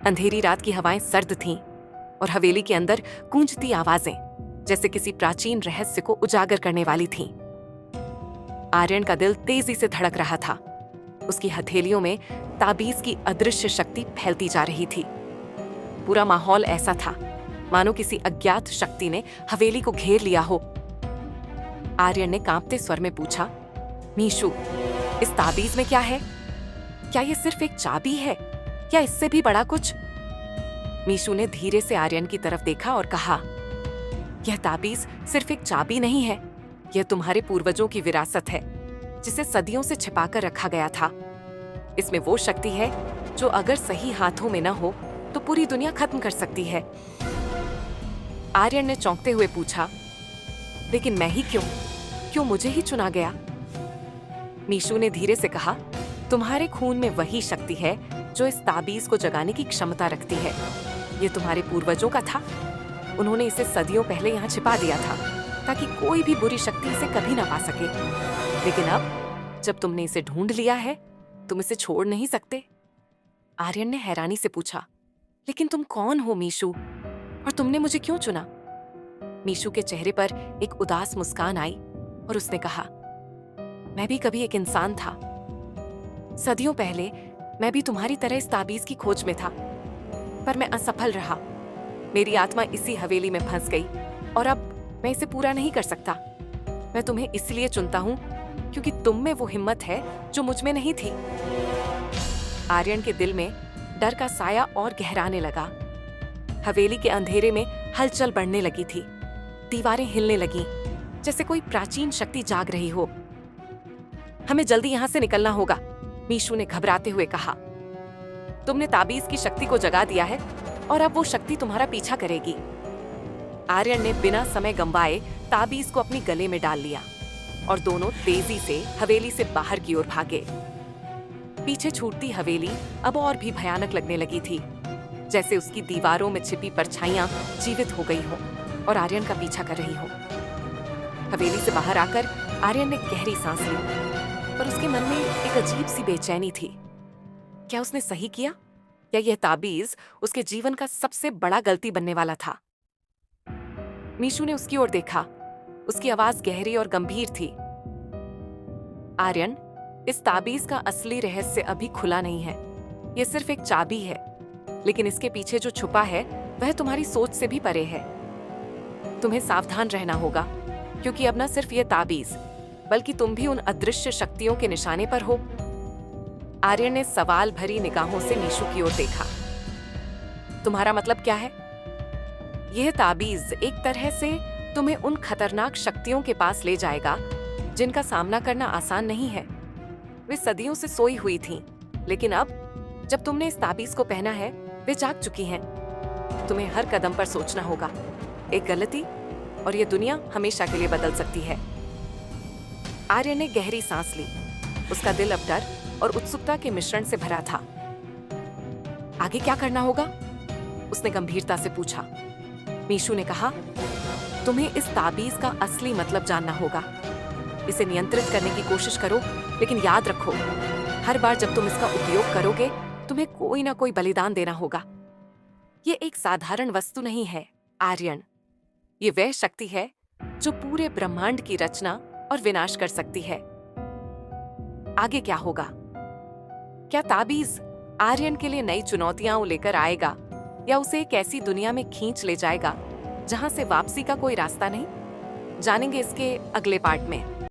अंधेरी रात की हवाएं सर्द थीं और हवेली के अंदर गूंजती आवाजें जैसे किसी प्राचीन रहस्य को उजागर करने वाली थीं। आर्यन का दिल तेजी से धड़क रहा था। उसकी हथेलियों में ताबीज की अदृश्य शक्ति फैलती जा रही थी। पूरा माहौल ऐसा था मानो किसी अज्ञात शक्ति ने हवेली को घेर लिया हो। आर्यन ने कांपते स्वर में पूछा, मीशु, इस ताबीज में क्या है? क्या ये सिर्फ एक चाबी है या इससे भी बड़ा कुछ? मीशु ने धीरे से आर्यन की तरफ देखा और कहा, यह ताबीज सिर्फ एक चाबी नहीं है, यह तुम्हारे पूर्वजों की विरासत है जिसे सदियों से छिपाकर रखा गया था। इसमें वो शक्ति है जो अगर सही हाथों में न हो तो पूरी दुनिया खत्म कर सकती है। आर्यन ने चौंकते हुए पूछा, लेकिन मैं ही क्यों? क्यों मुझे ही चुना गया? मीशु ने धीरे से कहा, तुम्हारे खून में वही शक्ति है जो इस ताबीज को जगाने की क्षमता रखती है। ये तुम्हारे पूर्वजों का था। उन्होंने इसे सदियों पहले यहाँ छिपा दिया था ताकि कोई भी बुरी शक्ति इसे कभी ना पा सके। लेकिन अब जब तुमने इसे ढूंढ लिया है, तुम इसे छोड़ नहीं सकते। आर्यन ने हैरानी से पूछा, लेकिन तुम कौन हो मीशु, और तुमने मुझे क्यों चुना? मीशु के चेहरे पर एक उदास मुस्कान आई और उसने कहा, मैं भी कभी एक इंसान था। सदियों पहले मैं भी तुम्हारी तरह इस ताबीज की खोज में था, पर मैं असफल रहा। मेरी आत्मा इसी हवेली में फंस गई और अब मैं इसे पूरा नहीं कर सकता। मैं तुम्हें इसलिए चुनता हूं क्योंकि तुम में वो हिम्मत है जो मुझ में नहीं थी। आर्यन के दिल में डर का साया और गहराने लगा। हवेली के अंधेरे में हलचल बढ़ने लगी थी। दीवारें हिलने लगीं, जैसे कोई प्राचीन शक्ति जाग रही हो। हमें जल्दी यहां से निकलना होगा, मीशु ने घबराते हुए कहा। तुमने ताबीज की शक्ति को जगा दिया है और अब वो शक्ति तुम्हारा पीछा करेगी। आर्यन ने बिना समय गंवाए ताबीज को अपनी गले में डाल लिया और दोनों तेजी से हवेली से बाहर की ओर भागे। पीछे छूटती हवेली अब और भी भयानक लगने लगी थी, जैसे उसकी दीवारों में छिपी परछाइयां जीवित हो गई हों और आर्यन का पीछा कर रही हों। हवेली से बाहर आकर आर्यन ने गहरी सांस ली, पर उसके मन में एक अजीब सी बेचैनी थी। क्या उसने सही किया या यह ताबीज उसके जीवन का सबसे बड़ा गलती बनने वाला था? मीशु ने उसकी ओर देखा। उसकी आवाज गहरी और गंभीर थी। आर्यन, इस ताबीज का असली रहस्य अभी खुला नहीं है। यह सिर्फ एक चाबी है, लेकिन इसके पीछे जो छुपा है वह तुम्हारी सोच से भी परे है। तुम्हें सावधान रहना होगा, क्योंकि अब न सिर्फ यह ताबीज बल्कि तुम भी उन अदृश्य शक्तियों के निशाने पर हो। आर्यन ने सवाल भरी निगाहों से मीशु की ओर देखा। तुम्हारा मतलब क्या है? यह ताबीज एक तरह से तुम्हें उन खतरनाक शक्तियों के पास ले जाएगा जिनका सामना करना आसान नहीं है। वे सदियों से सोई हुई थीं, लेकिन अब जब तुमने इस ताबीज को पहना है, वे जाग चुकी हैं। तुम्हें हर कदम पर सोचना होगा। एक गलती और यह दुनिया हमेशा के लिए बदल सकती है। आर्यन ने गहरी सांस ली। उसका दिल अब डर और उत्सुकता के मिश्रण से भरा था। आगे क्या करना होगा? उसने गंभीरता से पूछा। मीशु ने कहा, तुम्हें इस ताबीज का असली मतलब जानना होगा। इसे नियंत्रित करने की कोशिश करो, लेकिन याद रखो, हर बार जब तुम इसका उपयोग करोगे, तुम्हें कोई ना कोई बलिदान देना होगा। ये एक साधारण वस्तु नहीं है आर्यन। ये वह शक्ति है जो पूरे ब्रह्मांड की रचना और विनाश कर सकती है। आगे क्या होगा? क्या ताबीज आर्यन के लिए नई चुनौतियां लेकर आएगा या उसे एक ऐसी दुनिया में खींच ले जाएगा जहां से वापसी का कोई रास्ता नहीं? जानेंगे इसके अगले पार्ट में।